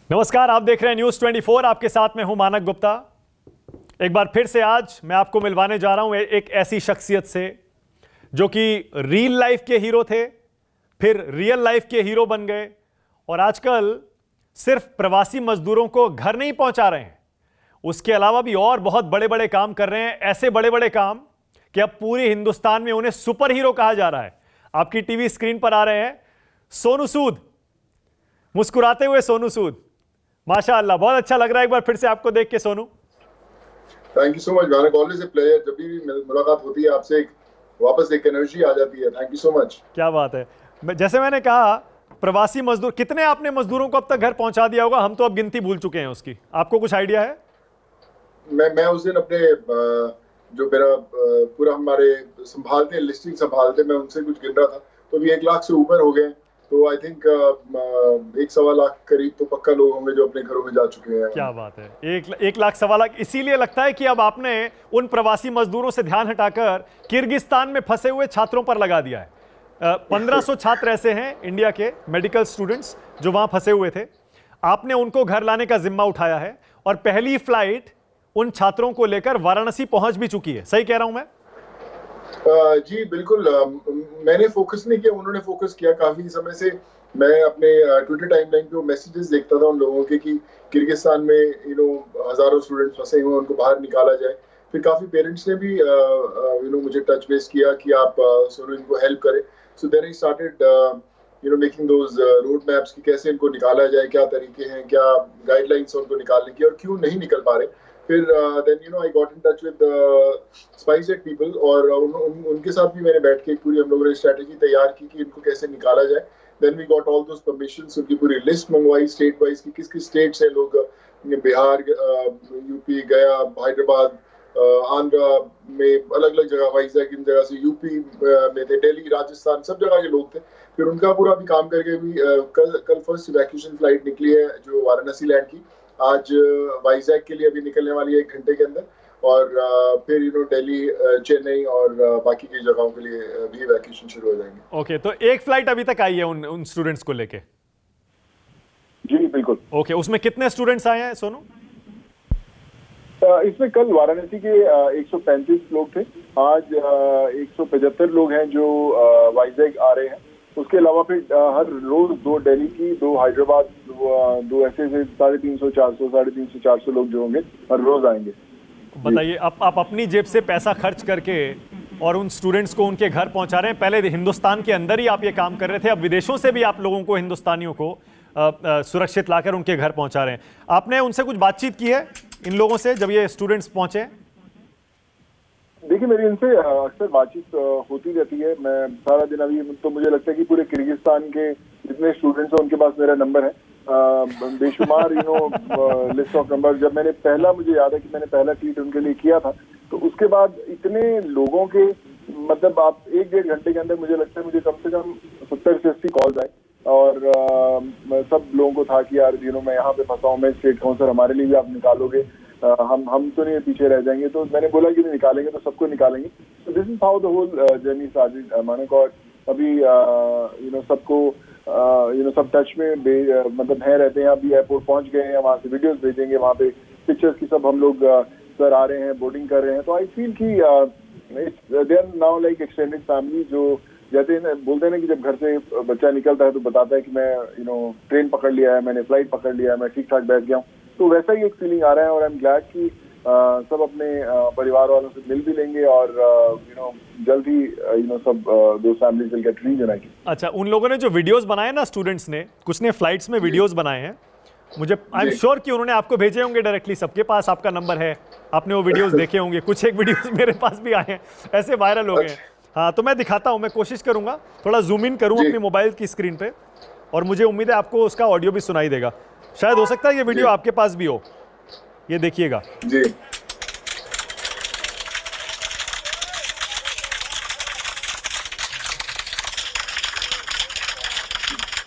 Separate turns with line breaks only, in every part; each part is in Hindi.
नमस्कार, आप देख रहे हैं न्यूज़ 24। आपके साथ में हूं मानक गुप्ता। एक बार फिर से आज मैं आपको मिलवाने जा रहा हूं एक ऐसी शख्सियत से जो कि रियल लाइफ के हीरो थे, फिर रियल लाइफ के हीरो बन गए और आजकल सिर्फ प्रवासी मजदूरों को घर नहीं पहुंचा रहे हैं, उसके अलावा भी और बहुत बड़े बड़े काम कर रहे हैं। ऐसे बड़े बड़े काम कि अब पूरे हिंदुस्तान में उन्हें सुपर हीरो कहा जा रहा है। आपकी टीवी स्क्रीन पर आ रहे हैं सोनू सूद, मुस्कुराते हुए सोनू सूद। माशाअल्लाह, बहुत अच्छा लग रहा है एक बार फिर से आपको देख के Sonu.
Thank you so much मानक, ऑलवेज ए प्लेजर। जब भी मुलाकात होती है आपसे वापस एक एनर्जी आ जाती है। Thank you so much.
क्या बात है। जैसे मैंने कहा, प्रवासी मजदूर, कितने आपने मजदूरों को अब तक घर पहुंचा दिया होगा? हम तो अब गिनती भूल चुके हैं उसकी। आपको कुछ आइडिया है?
मैं उस दिन अपने जो मेरा पूरा हमारे संभालते लिस्टिंग संभालते, मैं उनसे कुछ गिन रहा था तो भी 1 लाख से ऊपर हो गए। तो आई थिंक 1-1.25 लाख करीब तो पक्का लोग होंगे जो अपने घरों में जा चुके हैं।
क्या बात है। 1 लाख 1.25 लाख। इसीलिए लगता है कि अब आपने उन प्रवासी मजदूरों से ध्यान हटाकर किर्गिस्तान में फंसे हुए छात्रों पर लगा दिया है। 1500 छात्र ऐसे हैं इंडिया के मेडिकल स्टूडेंट्स जो वहां फंसे हुए थे। आपने उनको घर लाने का जिम्मा उठाया है और पहली फ्लाइट उन छात्रों को लेकर वाराणसी पहुंच भी चुकी है। सही कह रहा हूं मैं?
जी बिल्कुल। मैंने फोकस नहीं किया, उन्होंने फोकस किया। काफी समय से मैं अपने ट्विटर टाइमलाइन पे वो मैसेजेस देखता था उन लोगों के कि किर्गिस्तान में हजारों स्टूडेंट्स फंसे हुए, उनको बाहर निकाला जाए। फिर काफी पेरेंट्स ने भी मुझे टच बेस किया कि आप सोनू इनको हेल्प करें। So then I started making those road maps कि कैसे इनको निकाला जाए, क्या तरीके हैं, क्या गाइडलाइंस उनको निकालने की और क्यों नहीं निकल पा रहे। फिर then I got in touch with SpiceJet people और उनके साथ भी मैंने बैठ के पूरी हम लोगों ने स्ट्रेटेजी तैयार की कि इनको कैसे निकाला जाए। Then we got all those permissions, उनकी पूरी लिस्ट मंगवाई स्टेट वाइज कि किस किस स्टेट से लोग, बिहार, यूपी, गया, हैदराबाद, आंध्रा में अलग अलग जगह, वाइजैक इन जगह से, यूपी में थे, दिल्ली, राजस्थान, सब जगह के लोग थे। फिर उनका पूरा भी काम करके भी कल फर्स्ट इवैक्यूएशन फ्लाइट निकली है जो वाराणसी लैंड की। आज वाइजैक के लिए अभी निकलने वाली है 1 घंटे के अंदर और फिर दिल्ली, चेन्नई और बाकी की जगहों के लिए भी इवैक्यूएशन शुरू हो जाएंगे।
ओके, तो एक फ्लाइट अभी तक आई है उन स्टूडेंट्स को लेके?
जी बिल्कुल।
ओके, उसमें कितने स्टूडेंट्स आए हैं सोनू?
इसमें कल वाराणसी के 135 लोग थे। आज 175 लोग हैं जो वाइजैक आ रहे हैं। उसके अलावा फिर हर रोज 2 दिल्ली की, 2 हैदराबाद, 2 ऐसे 350-400 लोग जो होंगे हर रोज आएंगे।
बताइए, आप अपनी जेब से पैसा खर्च करके और उन स्टूडेंट्स को उनके घर पहुंचा रहे हैं। पहले हिंदुस्तान के अंदर ही आप ये काम कर रहे थे, अब विदेशों से भी आप लोगों को, हिंदुस्तानियों को सुरक्षित लाकर उनके घर पहुंचा रहे हैं। आपने उनसे कुछ बातचीत की है इन लोगों से जब ये स्टूडेंट्स पहुंचे?
देखिए, मेरी इनसे अक्सर बातचीत होती रहती है। मैं सारा दिन, अभी तो मुझे लगता है कि पूरे किर्गिस्तान के जितने स्टूडेंट्स हैं उनके पास मेरा नंबर है, बेशुमार लिस्ट ऑफ नंबर। जब मैंने मुझे याद है कि मैंने पहला ट्वीट उनके लिए किया था, तो उसके बाद इतने लोगों के, मतलब आप 1-1.5 घंटे के अंदर मुझे लगता है मुझे कम से कम 70 से 80 कॉल्स आए और सब लोगों को था कि यार मैं यहाँ पे फंसा हूँ, मैं स्टेट हूँ सर, हमारे लिए भी आप निकालोगे, हम तो नहीं पीछे रह जाएंगे। तो मैंने बोला कि निकालेंगे तो सबको निकालेंगे। तो this is how the whole journey started Manak. और अभी सबको सब टच में मतलब है, रहते हैं। अभी एयरपोर्ट पहुंच गए हैं, वहां से वीडियोस भेजेंगे, वहां पे पिक्चर्स की सब हम लोग सर आ रहे हैं, बोर्डिंग कर रहे हैं। तो आई फील कि they are now like extended family. जो बोलते हैं ना कि जब घर से बच्चा निकलता है तो बताता है कि मैं ट्रेन पकड़ लिया है, मैंने फ्लाइट पकड़ लिया है, मैं ठीक ठाक बैठ गया हूँ। तो वैसा ही एक फीलिंग आ रहा है और आई एम ग्लैड कि सब अपने परिवार वालों से मिल भी लेंगे और जल्द ही सब दो फैमिलीज विल गेट रीयूनाइटेड।
अच्छा, उन लोगों ने जो वीडियोस बनाए ना, स्टूडेंट्स ने, कुछ ने फ्लाइट्स में वीडियोस बनाए हैं, मुझे आई एम श्योर कि उन्होंने आपको भेजे होंगे डायरेक्टली। सबके पास आपका नंबर है, आपने वो वीडियोस देखे होंगे। कुछ एक वीडियोस मेरे पास भी आए हैं, ऐसे वायरल हो गए। हाँ, तो मैं दिखाता हूँ, मैं कोशिश करूंगा थोड़ा जूम इन करूँ अपनी मोबाइल की स्क्रीन पे, और मुझे उम्मीद है आपको उसका ऑडियो भी सुनाई देगा। शायद हो सकता है ये वीडियो आपके पास भी हो। ये देखिएगा
जी।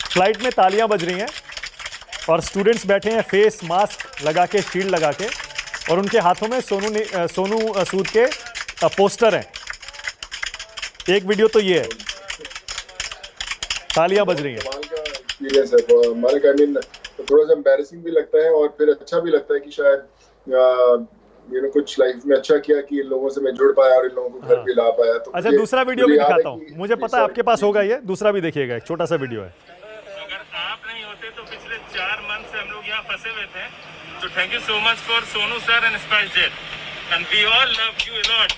फ्लाइट में तालियां बज रही हैं और स्टूडेंट्स बैठे हैं फेस मास्क लगा के, शील्ड लगा के, और उनके हाथों में सोनू सूद के पोस्टर हैं। एक वीडियो तो ये है, तालियां बज रही हैं।
कमाल का एक्सपीरियंस है। थोड़ा सा एम्बैरेसिंग भी लगता है और फिर अच्छा भी लगता है कि शायद कुछ लाइफ में अच्छा किया कि इन लोगों से मैं जुड़ पाया और इन लोगों को घर
हाँ।
पे ला पाया। तो
अच्छा, दूसरा वीडियो
मुझे
भी
याद है
दिखाता हूँ,
कि
मुझे
जी
पता है
सॉरी
आपके पास
जी
होगा,
जी
ये दूसरा भी देखिएगा, एक छोटा सा वीडियो है।
अगर आप नहीं होते तो पिछले 4 मंथ से हम लोग यहाँ फंसे हुए थे। तो thank you so much for Sonu sir and SpiceJet and we all love you a lot.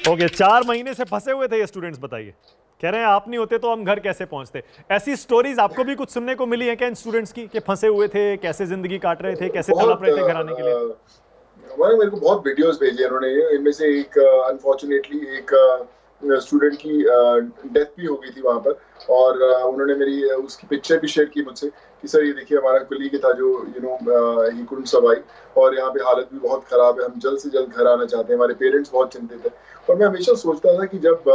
Okay, 4 महीने से फंसे हुए थे ये स्टूडेंट्स, बताइए। कह रहे हैं आप नहीं होते तो हम घर कैसे पहुंचते। ऐसी स्टोरीज आपको भी कुछ सुनने को मिली है क्या इन स्टूडेंट्स की, कि फंसे हुए थे, कैसे जिंदगी काट रहे थे, कैसे तड़प
बहुत
रहे थे घर आने के लिए?
हमारे मेरे को बहुत वीडियोस भेजे उन्होंने। इनमें से एक अनफॉर्चुनेटली एक स्टूडेंट की डेथ भी हो गई थी वहां पर, और उन्होंने मेरी उसकी पिक्चर भी शेयर की मुझसे कि सर ये देखिए हमारा कुलीग था जो ही कुडंट सर्वाइव और यहाँ पे हालत भी बहुत खराब है, हम जल्द से जल्द घर आना चाहते हैं, हमारे पेरेंट्स बहुत चिंतित है। और मैं हमेशा सोचता था कि जब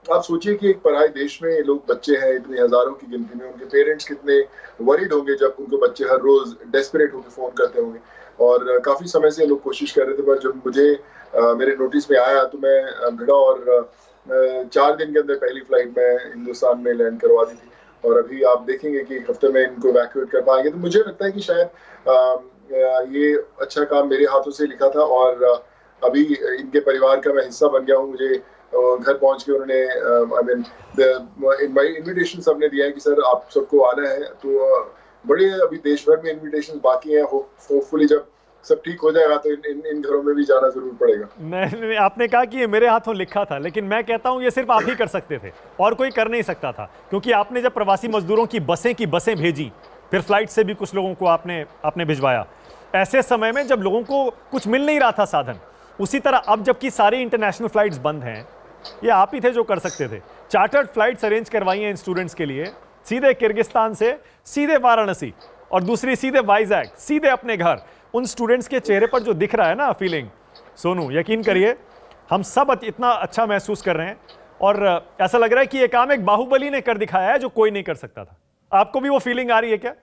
आप सोचिए कि एक पराए देश में लोग बच्चे हैं इतने हजारों की गिनती में, उनके पेरेंट्स कितने वरीड होंगे जब उनको बच्चे हर रोज डेस्परेट होकर फोन करते होंगे। और काफी समय से लोग कोशिश कर रहे थे, पर जब मुझे मेरे नोटिस में आया तो मैं भिड़ा और 4 दिन के अंदर पहली फ्लाइट में हिंदुस्तान में लैंड करवा दी थी। और अभी आप देखेंगे कि एक हफ्ते में इनको इवैक्यूएट कर पाएंगे। तो मुझे लगता है कि शायद ये अच्छा काम मेरे हाथों से लिखा था और अभी इनके परिवार का मैं हिस्सा बन गया हूँ। मुझे घर पहुंच के उन्होंने आई मीन इन्विटेशन सबने दिया है कि सर आप सबको आना है। तो बड़े अभी देश भर में इन्विटेशन बाकी हैं। होपफुली जब सब ठीक हो जाएगा तो इन घरों में भी जाना जरूर पड़ेगा।
नहीं, आपने कहा कि ये मेरे हाथों लिखा था, लेकिन मैं कहता हूं ये सिर्फ आप ही कर सकते थे और कोई कर नहीं सकता था, क्योंकि आपने जब प्रवासी मजदूरों की बसें भेजी, फिर फ्लाइट से भी कुछ लोगों को आपने भिजवाया, ऐसे समय में जब लोगों को कुछ मिल नहीं रहा था साधन। उसी तरह अब जबकि सारी इंटरनेशनल फ्लाइट्स बंद हैं, ये आप ही थे जो कर सकते थे। चार्टर्ड फ्लाइट्स अरेंज करवाई हैं इन स्टूडेंट्स के लिए, सीधे किर्गिस्तान से सीधे वाराणसी और दूसरी सीधे वाइजैक, सीधे अपने घर। उन स्टूडेंट्स के चेहरे पर जो दिख रहा है ना फीलिंग, सोनू यकीन करिए हम सब इतना अच्छा महसूस कर रहे हैं और ऐसा लग रहा है कि ये काम एक बाहुबली ने कर दिखाया है जो कोई नहीं कर सकता था। आपको भी वो फीलिंग आ रही है क्या?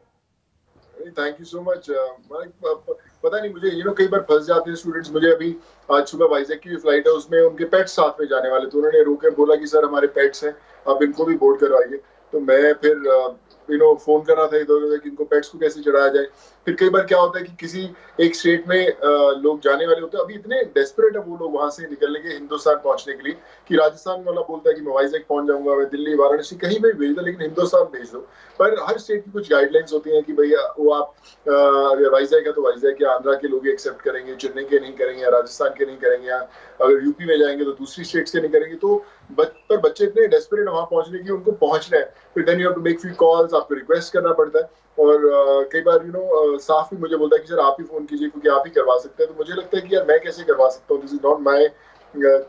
Thank you so much. पता नहीं मुझे कई बार फंस जाते हैं स्टूडेंट्स। मुझे अभी आज सुबह वाइजैक की फ्लाइट है, उसमें उनके पेट्स साथ में जाने वाले, तो उन्होंने रोके बोला कि सर हमारे पेट्स हैं, आप इनको भी बोर्ड करवाइए। तो मैं फिर फोन कर रहा था इधर उधर कि इनको पेट्स को कैसे चढ़ाया जाए। फिर कई बार क्या होता है कि किसी एक स्टेट में लोग जाने वाले होते हैं, अभी इतने डेस्परेट है वो लोग वहां से निकलने के हिंदुस्तान पहुंचने के लिए कि राजस्थान वाला बोलता है कि मैं वाइजैक पहुंच जाऊंगा, मैं दिल्ली वाराणसी कहीं भी भेज दो, लेकिन हिंदुस्तान भेज दो। पर हर स्टेट की कुछ गाइडलाइंस होती हैं कि भैया वो आप अगर वाइजैक है तो वाइजैक या आंध्रा के लोग एक्सेप्ट करेंगे, चेन्नई के नहीं करेंगे, या राजस्थान के नहीं करेंगे, या अगर यूपी में जाएंगे तो दूसरी स्टेट्स के नहीं करेंगे। तो पर बच्चे इतने डेस्परेट वहां पहुंचने की, उनको पहुंचना है, फिर then you have to make few calls, आपको रिक्वेस्ट करना पड़ता है। और कई बार स्टाफ भी मुझे बोलता है कि सर आप ही फोन कीजिए क्योंकि आप ही करवा सकते हैं। तो मुझे लगता है कि यार मैं कैसे करवा सकता हूँ, this is not my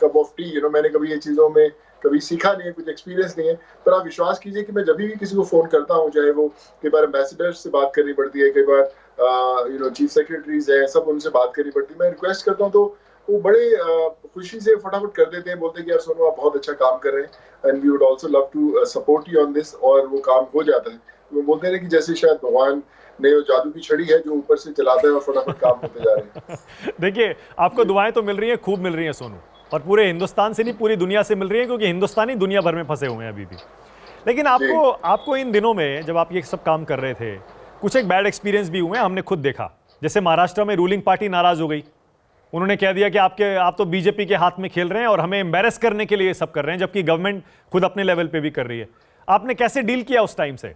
cup of T. मैंने कभी ये चीजों में कभी सीखा नहीं है, कुछ एक्सपीरियंस नहीं है। पर आप विश्वास कीजिए कि मैं जब भी किसी को फोन करता हूँ, चाहे वो कई बार एम्बेसडर से बात करनी पड़ती है, कई बार चीफ सेक्रेटरीज है, सब उनसे बात करनी पड़ती है, मैं रिक्वेस्ट करता हूँ तो वो बड़े खुशी से फटाफट कर देते हैं, बोलते हैं कि यार सोनू आप बहुत अच्छा काम कर रहे हैं and we would also love to support you on this, और वो काम हो जाता है। तो वो बोलते हैं कि जैसे शायद भगवान ने वो जादू की छड़ी है जो ऊपर से चलाता है और फटाफट काम होते जा रहे हैं।
देखिए, आपको दुआएं तो मिल रही हैं, खूब मिल रही हैं सोनू, और पूरे हिंदुस्तान से नहीं पूरी दुनिया से मिल रही है, क्योंकि हिंदुस्तानी दुनिया भर में फंसे हुए हैं अभी भी। लेकिन आपको इन दिनों में जब आप ये सब काम कर रहे थे, कुछ एक बैड एक्सपीरियंस भी हुए, हमने खुद देखा। जैसे महाराष्ट्र में रूलिंग पार्टी नाराज हो गई, उन्होंने कह दिया कि आप तो बीजेपी के हाथ में खेल रहे हैं और हमें एम्बेरस करने के लिए ये सब कर रहे हैं, जबकि गवर्नमेंट खुद अपने लेवल पे भी कर रही है। आपने कैसे डील किया उस टाइम से?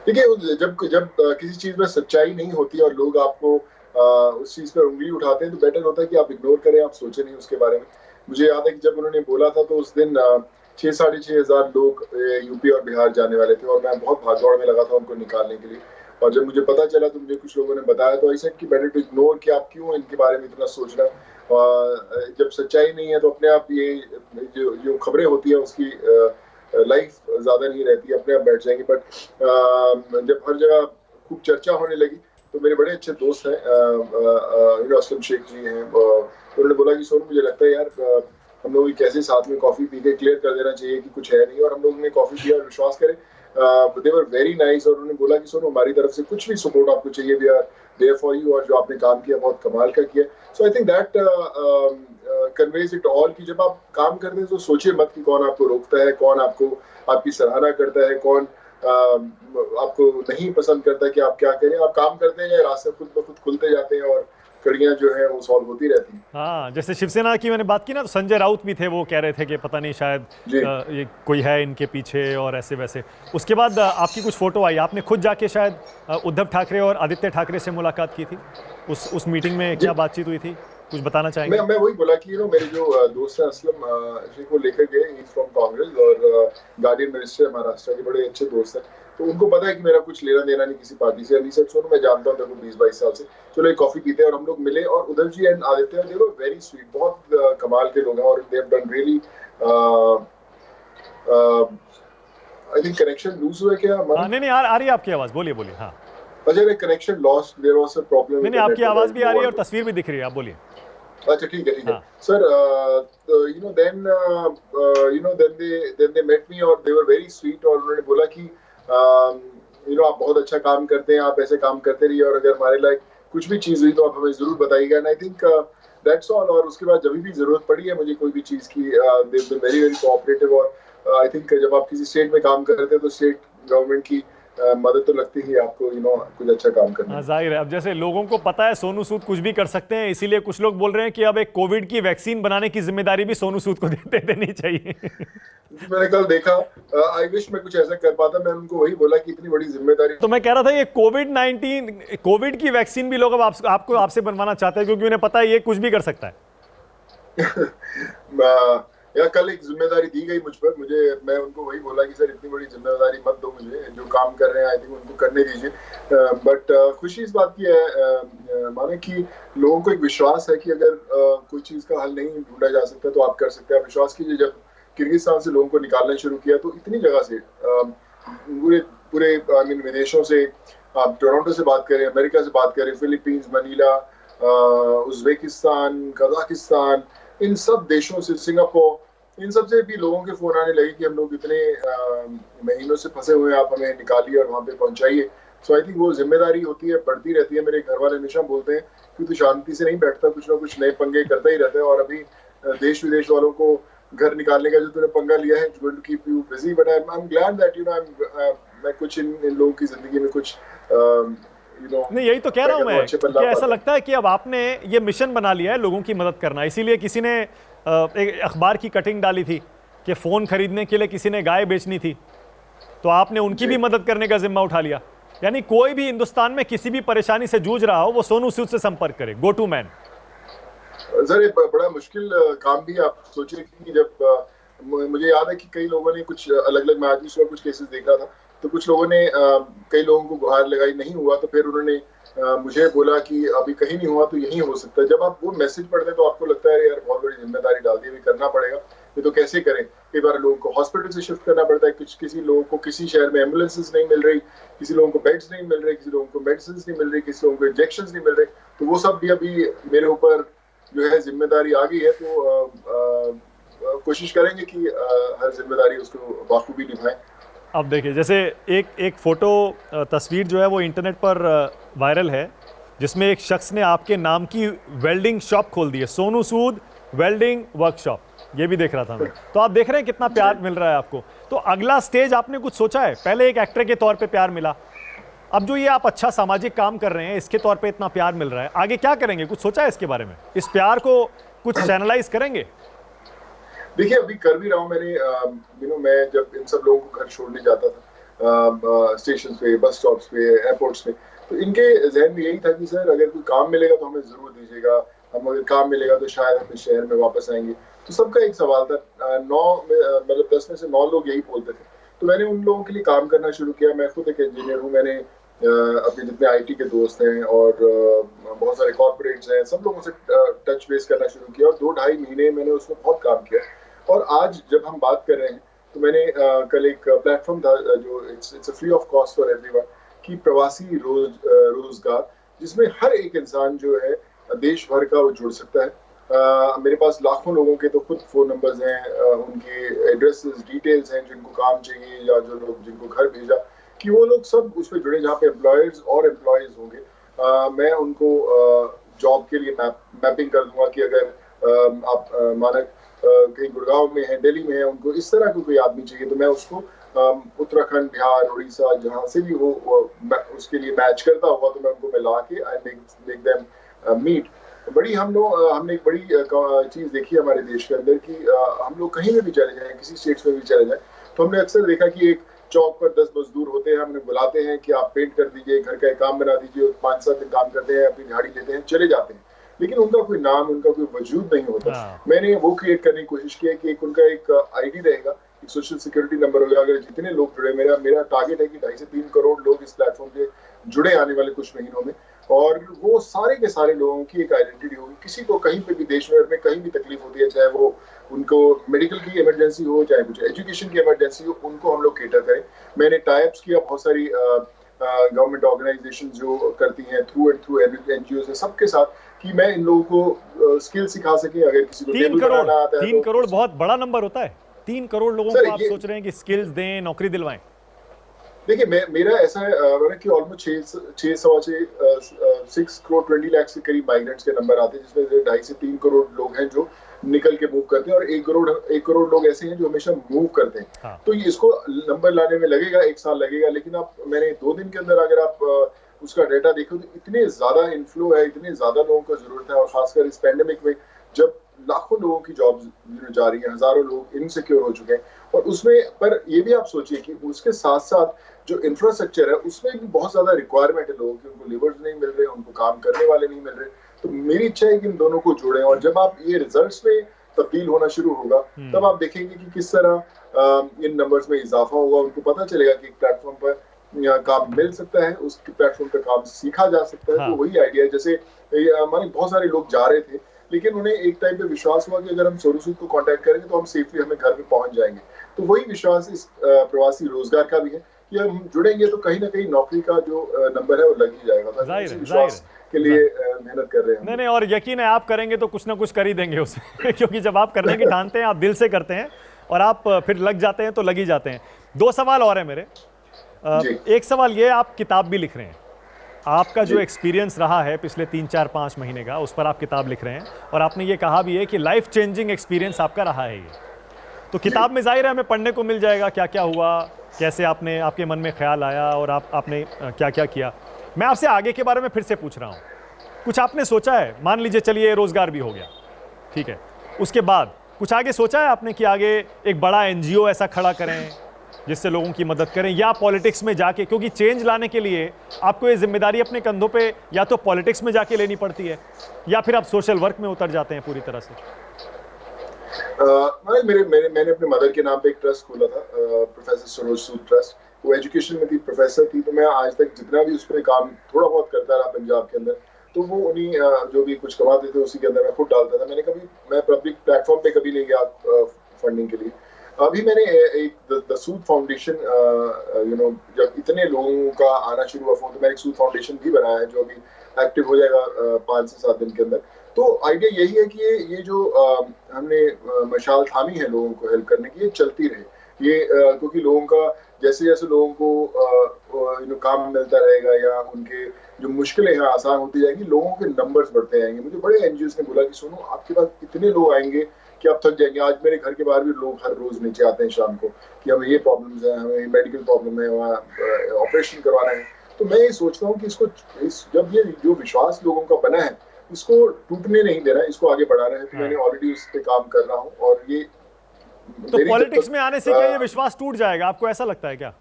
देखिए, जब किसी चीज में सच्चाई नहीं होती और लोग आपको उस चीज पर उंगली उठाते हैं, तो बेटर होता है कि आप इग्नोर करें, आप सोचें नहीं उसके बारे में। मुझे याद है कि जब उन्होंने बोला था तो उस दिन 6,500 लोग यूपी और बिहार जाने वाले थे, और मैं बहुत भागदौड़ में लगा था उनको निकालने के लिए। और जब मुझे पता चला तो मुझे कुछ लोगों ने बताया, तो ऐसा कि बेटर टू इग्नोर, कि आप क्यों इनके बारे में इतना सोच रहे हैं। जब सच्चाई नहीं है तो अपने आप ये जो खबरें होती है उसकी लाइफ ज्यादा नहीं रहती, अपने आप बैठ जाएंगे। बट जब हर जगह खूब चर्चा होने लगी तो मेरे बड़े अच्छे दोस्त हैं असलम शेख जी हैं, उन्होंने बोला कि सोनू मुझे लगता है यार हम लोग कैसे साथ में कॉफी पी के क्लियर कर देना चाहिए कि कुछ है नहीं। और हम लोग ने कॉफी पिया और विश्वास करें दे वर वेरी नाइस, और उन्होंने बोला कि सोनू हमारी तरफ से कुछ भी सपोर्ट आपको चाहिए, we are there for you, और जो आपने काम किया बहुत कमाल का किया। So I think that conveys it all, कि जब आप काम करते हैं तो सोचिए मत कि कौन आपको रोकता है, कौन आपको आपकी सराहना करता है, कौन आपको नहीं पसंद करता कि आप क्या करें, आप काम करते हैं, रास्ते खुद ब खुद खुलते जाते हैं और कड़ियां जो है वो सॉल्व होती रहती हैं।
हाँ, जैसे शिवसेना की मैंने बात की ना, तो संजय राउत भी थे, वो कह रहे थे कि पता नहीं शायद
जी।
ये कोई है इनके पीछे और ऐसे वैसे। उसके बाद आपकी कुछ फोटो आई, आपने खुद जाके शायद उद्धव ठाकरे और आदित्य ठाकरे से मुलाकात की थी। उस मीटिंग में क्या बातचीत हुई थी, कुछ बताना चाहेंगे?
मैं वही बोला कि मेरे जो दोस्त हैं असलम जी को लेकर गए, ही फ्रॉम कांग्रेस और गार्डियन मिनिस्टर महाराष्ट्र के, बड़े अच्छे दोस्त हैं, तो उनको पता है कि मेरा कुछ लेना देना नहीं किसी पार्टी से। अली सर सोनू मैं जानता हूँ देखो 20-22 साल से, चलो एक कॉफी पीते हैं, और हम लोग मिले, और Uddhav ji and Aaditya they were very sweet, बहुत कमाल के लोग हैं, और they have done really, I think connection loose हुआ क्या हमारा?
नहीं आ रही है आपकी आवाज, बोलिए बोलिए। हाँ,
अच्छा, connection lost, there was a problem.
नहीं आपकी आवाज भी आ रही है और तस्वीर भी दिख रही है, आप बोलिए।
अच्छा, ठीक है
हाँ।
Sir. Then they met me और दे वर वेरी स्वीट, और उन्होंने बोला कि आप बहुत अच्छा काम करते हैं, आप ऐसे काम करते रहिए, और अगर हमारे लायक कुछ भी चीज हुई तो आप हमें जरूर बताइएगा। And I think that's all. और उसके बाद जब भी जरूरत पड़ी है मुझे कोई भी चीज की, they been very very cooperative. और आई थिंक जब आप किसी स्टेट में काम करते हैं तो स्टेट गवर्नमेंट की मदद तो लगती ही आपको, कुछ अच्छा काम करना।
हाँ, जाहिर है। अब जैसे लोगों को पता है सोनू सूद कुछ भी कर सकते हैं, इसीलिए कुछ लोग बोल रहे हैं कि अब एक कोविड की वैक्सीन बनाने की जिम्मेदारी भी सोनू सूद को दे देनी चाहिए।
मैंने कल देखा, आई विश मैं कुछ ऐसा कर पाता। मैं उनको वही बोला कि इतनी बड़ी जिम्मेदारी।
तो मैं कह रहा था ये कोविड की वैक्सीन भी लोग अब आपसे बनवाना चाहते हैं, क्योंकि उन्हें पता है ये कुछ भी कर सकता है।
या कल एक जिम्मेदारी दी गई मुझ पर, मैं उनको वही बोला कि सर इतनी बड़ी जिम्मेदारी मत दो मुझे, जो काम कर रहे हैं आई थिंक उनको करने दीजिए। बट खुशी इस बात की है माने कि लोगों को एक विश्वास है कि अगर कोई चीज का हल नहीं ढूंढा जा सकता तो आप कर सकते हैं। विश्वास कीजिए, जब किर्गिस्तान से लोगों को निकालना शुरू किया तो इतनी जगह से, पूरे आई मीन विदेशों से, आप टोरंटो से बात करें, अमेरिका से बात करें, फिलीपींस, मनीला, उज्बेकिस्तान, कजाकिस्तान, इन सब देशों से, सिंगापुर, इन सब से भी लोगों के फोन आने लगे कि हम लोग इतने महीनों से फंसे हुए हैं, आप हमें निकालिए और वहां पे पहुंचाइए। सो आई थिंक वो जिम्मेदारी होती है, बढ़ती रहती है। मेरे घर वाले हमेशा बोलते हैं कि तू शांति से नहीं बैठता, कुछ ना कुछ नए पंगे करता ही रहता है, और अभी देश विदेश वालों को घर निकालने का जो तूने पंगा लिया है, going to keep you busy. But I am glad that मैं कुछ इन लोगों की जिंदगी में कुछ
नहीं, यही तो कह रहा हूं मैं कि ऐसा लगता है कि अब आपने ये मिशन बना लिया है लोगों की मदद करना। इसीलिए किसी ने एक अखबार की कटिंग डाली थी कि फोन खरीदने के लिए किसी ने गाय बेचनी थी, तो आपने उनकी भी मदद करने का जिम्मा उठा लिया। यानी कोई भी हिंदुस्तान में किसी भी परेशानी से जूझ रहा हो, वो सोनू सूद से संपर्क करे, गो टू मैन।
सर ये बड़ा मुश्किल काम भी। आप सोचिए कि जब मुझे याद है कि कई लोगों ने कुछ अलग अलग, मैं आज भी सुबह कुछ केसेस देख रहा था, तो कुछ लोगों ने कई लोगों को गुहार लगाई, नहीं हुआ, तो फिर उन्होंने मुझे बोला कि अभी कहीं नहीं हुआ तो यहीं हो सकता है। जब आप वो मैसेज पढ़ते हैं तो आपको लगता है यार बहुत बड़ी जिम्मेदारी डाल दी, अभी करना पड़ेगा, ये तो कैसे करें। कई बार लोगों को हॉस्पिटल से शिफ्ट करना पड़ता है, किसी लोगों को किसी शहर में एम्बुलेंसेज नहीं मिल रही, किसी लोगों को बेड्स नहीं मिल रहे, किसी लोगों को मेडिसिन नहीं मिल रही, किसी लोगों को इंजेक्शन नहीं मिल रहे। तो वो सब भी अभी मेरे ऊपर जो है जिम्मेदारी आ गई है, तो कोशिश करेंगे कि हर जिम्मेदारी उसको बाखूबी निभाएं।
अब देखिए, जैसे एक फोटो तस्वीर जो है वो इंटरनेट पर वायरल है, जिसमें एक शख्स ने आपके नाम की वेल्डिंग शॉप खोल दी है, सोनू सूद वेल्डिंग वर्कशॉप, ये भी देख रहा था मैं। तो आप देख रहे हैं कितना प्यार मिल रहा है आपको। तो अगला स्टेज आपने कुछ सोचा है? पहले एक एक्टर के तौर पे प्यार मिला, अब जो ये आप अच्छा सामाजिक काम कर रहे हैं इसके तौर पे इतना प्यार मिल रहा है, आगे क्या करेंगे? कुछ सोचा है इसके बारे में? इस प्यार को कुछ चैनलाइज करेंगे?
देखिए, अभी कर भी रहा हूँ मैंने। मैं जब इन सब लोगों को घर छोड़ने जाता था, स्टेशन पे, बस स्टॉप्स पे, एयरपोर्ट्स पे, तो इनके जहन में यही था कि सर अगर कोई काम मिलेगा तो हमें जरूर दीजिएगा, हम अगर काम मिलेगा तो शायद हम इस शहर में वापस आएंगे। तो सबका एक सवाल था, 10 में से 9 लोग यही बोलते थे। तो मैंने उन लोगों के लिए काम करना शुरू किया। मैं खुद एक इंजीनियर हूँ, मैंने अपने जितने IT के दोस्त हैं और बहुत सारे कॉर्पोरेट्स हैं, सब लोगों से टच बेस करना शुरू किया, और 2-2.5 महीने मैंने उसमें बहुत काम किया। और आज जब हम बात कर रहे हैं तो मैंने कल एक प्लेटफॉर्म था जो it's free of cost for everyone, कि प्रवासी रोजगार, जिसमें हर एक इंसान जो है देश भर का वो जुड़ सकता है। मेरे पास लाखों लोगों के तो खुद फोन नंबर्स हैं, उनके एड्रेसेस, डिटेल्स हैं, जिनको काम चाहिए या जो लोग जिनको घर भेजा, कि वो लोग सब उस पर जुड़े, जहाँ पे एम्प्लॉयर्स और एम्प्लॉयज होंगे। मैं उनको जॉब के लिए मैपिंग कर दूंगा कि अगर आप माना कहीं गुड़गांव में है, दिल्ली में है, उनको इस तरह का कोई आदमी चाहिए, तो मैं उसको उत्तराखंड, बिहार, उड़ीसा, जहाँ से भी वो उसके लिए मैच करता होगा तो मैं उनको मिला के आई मेक देम मीट। हमने एक बड़ी चीज देखी है हमारे देश के अंदर कि हम लोग कहीं में भी चले जाएं, किसी स्टेट्स में भी चले जाएं, तो हमने अक्सर देखा कि एक चौक पर 10 मजदूर होते हैं, हमने बुलाते हैं कि आप पेंट कर दीजिए, घर का एक काम बना दीजिए, 5-7 दिन काम करते हैं, अपनी दिहाड़ी लेते हैं, चले जाते हैं, लेकिन उनका कोई नाम, उनका कोई वजूद नहीं होता। मैंने वो क्रिएट करने की कोशिश की है कि उनका एक आईडी रहेगा, एक सोशल सिक्योरिटी नंबर होगा। अगर जितने लोग जुड़े, मेरा टारगेट है कि 2.5 से 3 करोड़ लोग इस प्लेटफॉर्म पे जुड़े आने वाले कुछ महीनों में, और वो सारे के सारे लोगों की एक आइडेंटिटी होगी। किसी को कहीं पे भी देश में कहीं भी तकलीफ होती है, चाहे वो उनको मेडिकल की इमरजेंसी हो, चाहे कुछ एजुकेशन की इमरजेंसी हो, उनको हम लोग केटर करें। मैंने टाइप्स किया बहुत सारी गवर्नमेंट ऑर्गेनाइजेशन जो करती हैं थ्रू एनजीओ से, सबके साथ, कि मैं इन लोगों को स्किल सिखा सके। अगर किसी को
3 करोड़ 3 करोड़ बहुत बड़ा नंबर होता है। 3 करोड़ लोगों को आप सोच रहे हैं कि स्किल्स दें, नौकरी दिलवाएं।
देखिए, मेरा ऐसा है कि ऑलमोस्ट 6 करोड़ 20 लाख से करीब माइग्रेंट्स के नंबर आते हैं, जिसमें 2.5 से 3 करोड़ लोग हैं जो निकल के मूव करते हैं, और 1 करोड़ लोग ऐसे हैं जो हमेशा मूव करते हैं।
हाँ।
तो इसको नंबर लाने में लगेगा 1 साल लगेगा, लेकिन मैंने 2 दिन के अंदर अगर आप उसका डेटा देखो तो इतने ज्यादा इनफ्लो है, इतने ज्यादा लोगों को जरूरत है, और खासकर इस पैंडेमिक में जब लाखों लोगों की जॉब जा रही है, हजारों लोग इनसिक्योर हो चुके हैं, और उसमें पर ये भी आप सोचिए कि उसके साथ साथ जो इंफ्रास्ट्रक्चर है उसमें भी बहुत ज्यादा रिक्वायरमेंट है लोगों की, उनको लेबर्स नहीं मिल रहे, उनको काम करने वाले नहीं मिल रहे। तो मेरी इच्छा है कि इन दोनों को जोड़ें, और जब आप ये रिजल्ट्स में तब्दील होना शुरू होगा तब आप देखेंगे कि किस तरह इन नंबर्स में इजाफा होगा। उनको पता चलेगा कि एक प्लेटफॉर्म पर काम मिल सकता है, उस प्लेटफॉर्म पर काम सीखा जा सकता है।
हाँ।
तो वही आइडिया है। जैसे माने बहुत सारे लोग जा रहे थे, लेकिन उन्हें एक टाइम पे विश्वास हुआ कि अगर हम सोनू सूद को कांटेक्ट करेंगे तो हम सेफली हमें घर पे पहुंच जाएंगे। तो वही विश्वास इस प्रवासी रोजगार का भी है कि हम जुड़ेंगे तो कहीं ना कहीं नौकरी का जो नंबर है वो लग ही जाएगा।
जाहिर
के लिए मेहनत कर रहे हैं।
नहीं, और यकीन है आप करेंगे तो कुछ ना कुछ कर ही देंगे उसमें क्योंकि जब आप करने की ठानते हैं, आप दिल से करते हैं, और आप फिर लग जाते हैं तो लग ही जाते हैं। 2 सवाल और है मेरे। एक सवाल ये, आप किताब भी लिख रहे हैं, आपका जो एक्सपीरियंस रहा है पिछले 3-4-5 महीने का, उस पर आप किताब लिख रहे हैं, और आपने ये कहा भी है कि लाइफ चेंजिंग एक्सपीरियंस आपका रहा है ये। तो किताब में जाहिर है हमें पढ़ने को मिल जाएगा क्या क्या हुआ, कैसे आपके मन में ख्याल आया, और आपने क्या क्या किया। मैं आपसे आगे के बारे में फिर से पूछ रहा हूँ, कुछ आपने सोचा है? मान लीजिए चलिए रोजगार भी हो गया, ठीक है, उसके बाद कुछ आगे सोचा है आपने कि आगे एक बड़ा एनजीओ ऐसा खड़ा करें जिससे लोगों की मदद करें, या पॉलिटिक्स में जाके, क्योंकि चेंज लाने के लिए आपको ये जिम्मेदारी अपने कंधों पे या तो पॉलिटिक्स में जाके लेनी पड़ती है, या फिर आप सोशल वर्क में उतर जाते हैं पूरी तरह से?
मैंने अपने मदर के नाम पे एक ट्रस्ट खोला था, प्रोफेसर सरोज सूद ट्रस्ट। वो एजुकेशन में थी, प्रोफेसर थी, तो मैं आज तक जितना भी उस पर काम थोड़ा बहुत करता रहा पंजाब के अंदर, तो वो उन्हीं जो भी कुछ कमाते थे उसी के अंदर मैं खुद डालता था। मैं पब्लिक प्लेटफॉर्म पे कभी नहीं गया फंडिंग के लिए। अभी मैंने एक द सूद फाउंडेशन, जब इतने लोगों का आना शुरू हुआ तो मैंने एक सूद फाउंडेशन भी बनाया है जो अभी एक्टिव हो जाएगा 5 से 7 दिन के अंदर। तो आइडिया यही है कि ये जो हमने मशाल थामी है लोगों को हेल्प करने की, ये चलती रहे। ये क्योंकि लोगों का जैसे जैसे लोगों को काम मिलता रहेगा या उनके जो मुश्किलें हैं आसान होती जाएंगी, लोगों के नंबर्स बढ़ते जाएंगे। मुझे बड़े एनजीओ ने बोला कि सुनो, आपके पास इतने लोग आएंगे कि आप थक जाएंगे। आज मेरे घर के बाहर भी लोग हर रोज नीचे आते हैं शाम को कि हमें ये प्रॉब्लम्स है, हमें मेडिकल प्रॉब्लम है, वहाँ ऑपरेशन करवाना है। तो मैं ये सोचता हूँ कि जब ये जो विश्वास लोगों का बना है इसको टूटने नहीं देना, इसको आगे बढ़ाना है। तो मैंने ऑलरेडी उस पर काम कर रहा हूँ, और ये
तो पॉलिटिक्स में आने से क्या ये विश्वास टूट जाएगा, आपको ऐसा लगता है क्या?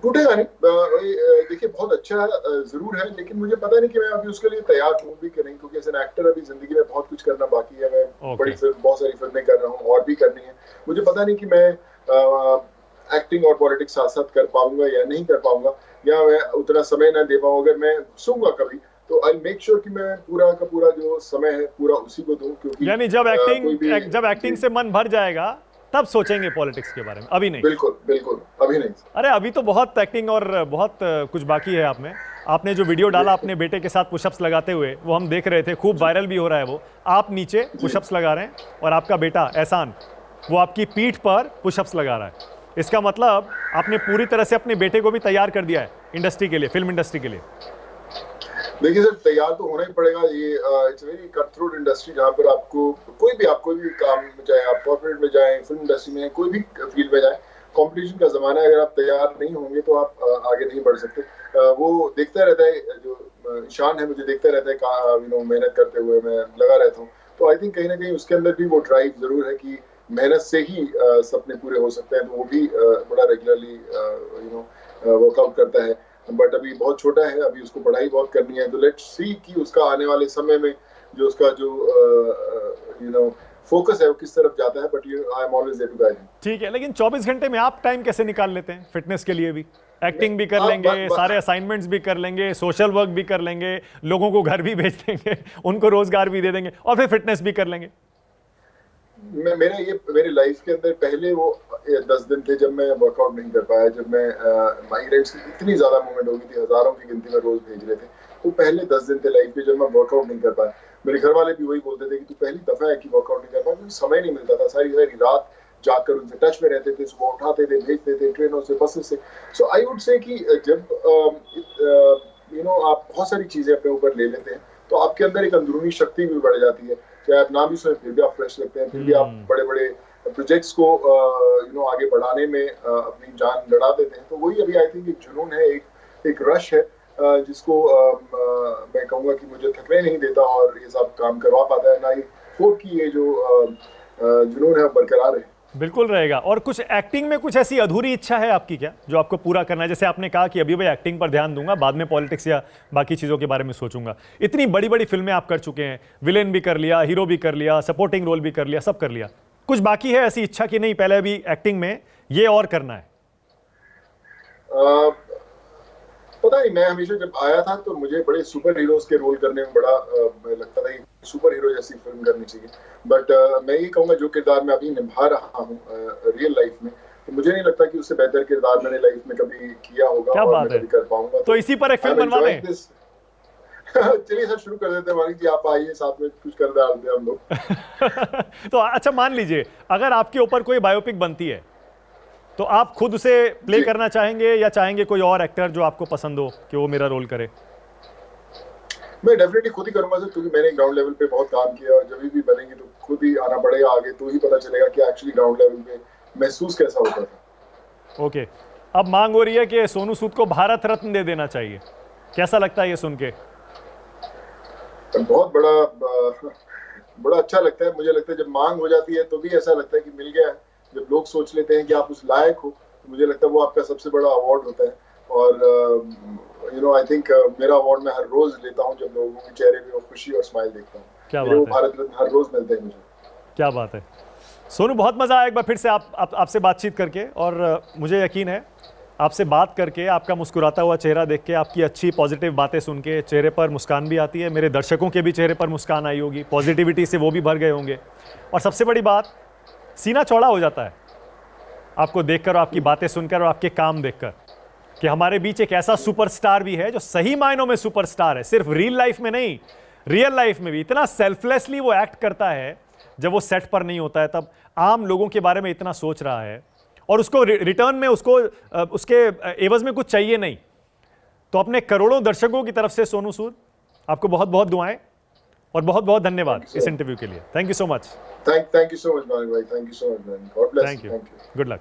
टूटेगा नहीं। देखिए, बहुत अच्छा जरूर है, लेकिन मुझे पता नहीं कि मैं अभी उसके लिए तैयार हूँ भी कि नहीं, क्योंकि एज एन एक्टर अभी जिंदगी में बहुत कुछ करना बाकी है। मैं बहुत सारी फिल्में कर रहा हूँ और भी करनी है। मुझे पता नहीं कि मैं एक्टिंग और पॉलिटिक्स साथ साथ कर पाऊंगा या नहीं कर पाऊंगा, या मैं उतना समय ना दे पाऊँ। अगर मैं घुसूंगा कभी तो आई मेक श्योर कि मैं पूरा का पूरा जो समय है पूरा उसी को दूं, क्योंकि
यानी जब एक्टिंग से मन भर जाएगा तब सोचेंगे पॉलिटिक्स के बारे में, अभी नहीं।
बिल्कुल अभी नहीं।
अरे अभी तो बहुत एक्टिंग और बहुत कुछ बाकी है आप में। आपने जो वीडियो डाला अपने बेटे के साथ पुशअप्स लगाते हुए, वो हम देख रहे थे, खूब वायरल भी हो रहा है वो। आप नीचे पुशअप्स लगा रहे हैं और आपका बेटा एहसान वो आपकी पीठ पर पुशअप्स लगा रहा है। इसका मतलब आपने पूरी तरह से अपने बेटे को भी तैयार कर दिया है इंडस्ट्री के लिए, फिल्म इंडस्ट्री के लिए।
देखिए सर, तैयार तो होना ही पड़ेगा। ये it's very cut throat industry, जहाँ पर आपको कोई भी काम, चाहे आप कॉर्पोरेट में जाएं, फिल्म इंडस्ट्री में, कोई भी फील्ड में जाएं, कंपटीशन का जमाना है, अगर आप तैयार नहीं होंगे तो आप आगे नहीं बढ़ सकते। वो देखता रहता है, जो ईशान है मुझे देखता रहता है, मेहनत करते हुए मैं लगा रहता हूँ। तो आई थिंक कहीं ना कहीं उसके अंदर भी वो ड्राइव जरूर है कि मेहनत से ही सपने पूरे हो सकते हैं। तो वो भी बड़ा रेगुलरली वर्कआउट करता है, बट अभी बहुत छोटा है, अभी उसको पढ़ाई बहुत करनी है। तो लेट्स सी कि उसका आने वाले समय में जो उसका जो फोकस है वो किस तरफ जाता है। But I am always there to guide him.
ठीक है, लेकिन 24 घंटे में आप टाइम कैसे निकाल लेते हैं फिटनेस के लिए भी? एक्टिंग भी कर लेंगे, सारे असाइनमेंट्स भी कर लेंगे, सोशल वर्क भी कर लेंगे, लोगों को घर भी भेज देंगे, उनको रोजगार भी दे देंगे, और फिर फिटनेस भी कर लेंगे।
मेरे लाइफ के अंदर पहले वो 10 दिन थे जब मैं वर्कआउट नहीं कर पाया, जब मैं माइग्रेन्स की इतनी ज्यादा मूवमेंट हो गई थी, हजारों की गिनती में रोज भेज रहे थे। वो पहले 10 दिन थे लाइफ के जब मैं वर्कआउट नहीं कर पाया। मेरे घर वाले भी वही बोलते थे कि तू पहली दफा है कि वर्कआउट नहीं कर पाया, क्योंकि समय नहीं मिलता था। सारी सारी रात जाकर उनसे टच में रहते थे, सुबह उठाते थे, भेजते थे ट्रेनों से, बसेस से। सो आई वुड से कि जब आप बहुत सारी चीजें अपने ऊपर ले लेते हैं तो आपके अंदर एक अंदरूनी शक्ति भी बढ़ जाती है। चाहे आप ना भी सोए फिर भी आप फ्रेश लगते हैं, फिर भी आप बड़े बड़े प्रोजेक्ट्स को आगे बढ़ाने में अपनी जान लड़ा देते हैं। तो वही अभी आई थिंक एक जुनून है, एक रश है, जिसको मैं कहूँगा कि मुझे थकने नहीं देता और ये सब काम करवा पाता है। ना ही फोर्ट की ये जो जुनून है बरकरार है।
बिल्कुल रहेगा। और कुछ एक्टिंग में कुछ ऐसी अधूरी इच्छा है आपकी क्या, जो आपको पूरा करना है? जैसे आपने कहा कि अभी भाई एक्टिंग पर ध्यान दूंगा, बाद में पॉलिटिक्स या बाकी चीज़ों के बारे में सोचूंगा। इतनी बड़ी बड़ी फिल्में आप कर चुके हैं, विलेन भी कर लिया, हीरो भी कर लिया, सपोर्टिंग रोल भी कर लिया, सब कर लिया। कुछ बाकी है ऐसी इच्छा कि नहीं पहले अभी एक्टिंग में ये और करना है?
पता नहीं, मैं हमेशा जब आया था तो मुझे बड़े सुपर हीरोज के रोल करने में बड़ा लगता था कि सुपर हीरो जैसी फिल्म करनी चाहिए। बट मैं ये कहूँगा जो किरदार मैं अभी निभा रहा हूँ रियल लाइफ में, तो मुझे नहीं लगता कि उससे बेहतर किरदार मैंने लाइफ में कभी किया होगा।
क्या
और
बात
मैं
है?
कभी कर पाऊंगा।
तो इसी पर एक फिल्म बनवा दें।
चलिए सर, शुरू कर देते हैं। मानी जी आप आइए, साथ में कुछ कर डालते हैं हम लोग।
तो अच्छा मान लीजिए अगर आपके ऊपर कोई बायोपिक बनती है तो आप खुद उसे प्ले करना चाहेंगे या चाहेंगे कोई और एक्टर जो आपको पसंद हो कि वो मेरा रोल करे?
मैं डेफिनेटली खुद ही करूंगा सर, क्योंकि मैंने ग्राउंड लेवल पे बहुत काम किया और जब भी बनेंगी तो खुद ही आना पड़ेगा आगे, तो ही पता चलेगा कि एक्चुअली ग्राउंड लेवल पे महसूस कैसा होता था।
ओके, अब मांग हो रही है कि सोनू सूद को भारत रत्न दे देना चाहिए। कैसा लगता है ये सुन के?
बहुत बड़ा अच्छा लगता है। मुझे लगता है जब मांग हो जाती है तो भी ऐसा लगता है कि मिल गया है। जब लोग सोच लेते हैं कि आप उस लायक हो तो मुझे लगता है वो आपका सबसे बड़ा अवार्ड होता है। और आई थिंक मेरा अवार्ड मैं हर रोज लेता हूँ जब लोगों के चेहरे पे वो खुशी और स्माइल देखता हूँ।
क्या
वो
बात है,
भारत रत्न हर रोज मिलते हैं मुझे।
क्या बात है। सोनू, बहुत मजा आया एक बार फिर से आपसे बातचीत करके, और मुझे यकीन है आपसे बात करके, आपका मुस्कुराता हुआ चेहरा देख के, आपकी अच्छी पॉजिटिव बातें सुन के चेहरे पर मुस्कान भी आती है। मेरे दर्शकों के भी चेहरे पर मुस्कान आई होगी, पॉजिटिविटी से वो भी भर गए होंगे। और सबसे बड़ी बात, सीना चौड़ा हो जाता है आपको देखकर और आपकी बातें सुनकर और आपके काम देखकर कि हमारे बीच एक ऐसा सुपरस्टार भी है जो सही मायनों में सुपरस्टार है। सिर्फ रियल लाइफ में नहीं, रियल लाइफ में भी इतना सेल्फलेसली वो एक्ट करता है। जब वो सेट पर नहीं होता है तब आम लोगों के बारे में इतना सोच रहा है, और उसको रिटर्न में उसके एवज में कुछ चाहिए नहीं। तो अपने करोड़ों दर्शकों की तरफ से सोनू सूद, आपको बहुत बहुत दुआएं और बहुत बहुत धन्यवाद इस इंटरव्यू के लिए। Thank you so much.
Thank you so much Manik भाई, thank you so much man, God bless.
Thank you, good luck.